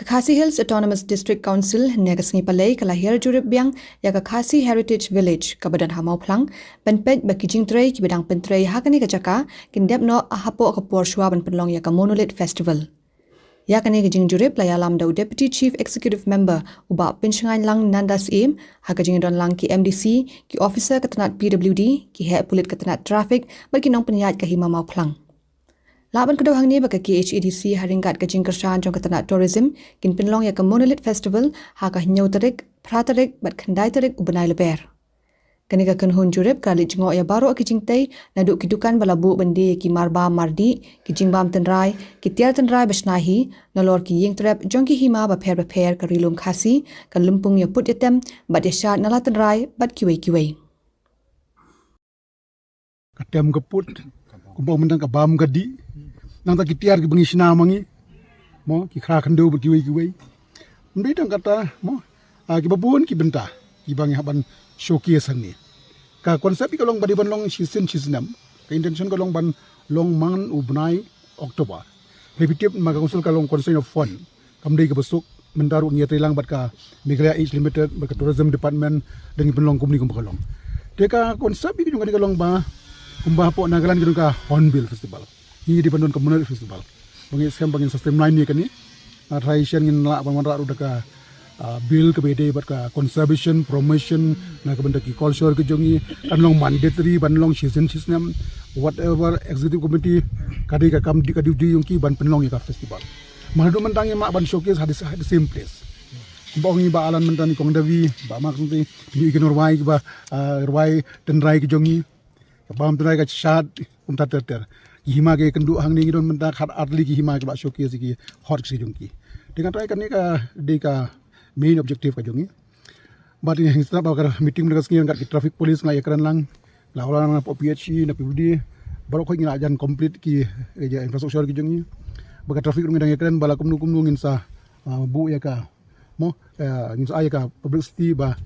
Khasi Hills Autonomous District Council negasngi palai kala Hiar jurip biang yaga Khasi Heritage Village kabadan hamau plang penpej bakijing tray ki bidang pentrei hakani kacaka kindep no ahapo kapor shwa ban penlong yaga Monolith Festival. Yakani kijing jurip layalam dau Deputy Chief Executive Member uba pinshangan lang nandas aim hakajing don lang ki MDC ki officer katanat PWD ki head pulit katanat traffic bagi nong penyat kahima mau plang. Laban kedua hang ni baka KHADC haringkat kajing kersan jong katanat tourism kin penlong ya ke Monolith Festival haka nyau tarik pratarik bat khandai tarik ubenai leber. Kani ka kenhun jurip kali jengok ya baru kijing tai naduk kidukan balabu bende ki marba mardi kijing bam tenrai ki tiar tenrai besnahi nolor ki ying trap jong ki hima ba pher ka rilum khasi ka lumpung ya put yatem bat ya shat nala tenrai bat kiwei katem keput kumpau mentang ka bam gadi nang tak kitiar ki bengi sina mangi mo ki khra khando ba kiwei mendai tang kata mo ki babun ki benta ki bangi haban showcase ni ka konsep ki long badi ban long season ka intention ka long ban long man ubnai Oktober repetitive maga usul ka long concern of fun kamdai ka besuk mendaru nia trilang bat ka Meghalaya Age Limited bat ka tourism department dengan penlong kumni kum kalong deka konsep ki jong ka long ba kumbah po nagalan gidung ka Hornbill Festival ini di Bandung Monolith Festival bangin skam bangin system lain ni kan ni tradition ngin la pamandra udah ka bill ke bede bat ka conservation promotion na ka benda ki culture ke jongi anlong mandatory banlong season system whatever executive committee kadi ka kam di ka di yung ki ban penlong ka festival mahadu mentang mak ban showcase hadis the same place bongi ba alan mentani kong davi ba mak sunti ni ignor wai ba rwai tenrai ke jongi bam tenrai ka chat ter hima ke kendu hang ni don mentak hat atli ki hima ke ba showcase ki hot si jongki dengan try kan ni ka de ka main objective ka jongi but ni hingsta ba kar meeting dengan ngi ngat ki traffic police ngai ekran lang la ola na PHC na PWD baru ko ngi ajan complete ki infrastructure ki jongi ba traffic ngi dang ekran bala kumnu ngin sa bu ya ka mo ngin sa ya ka publicity ba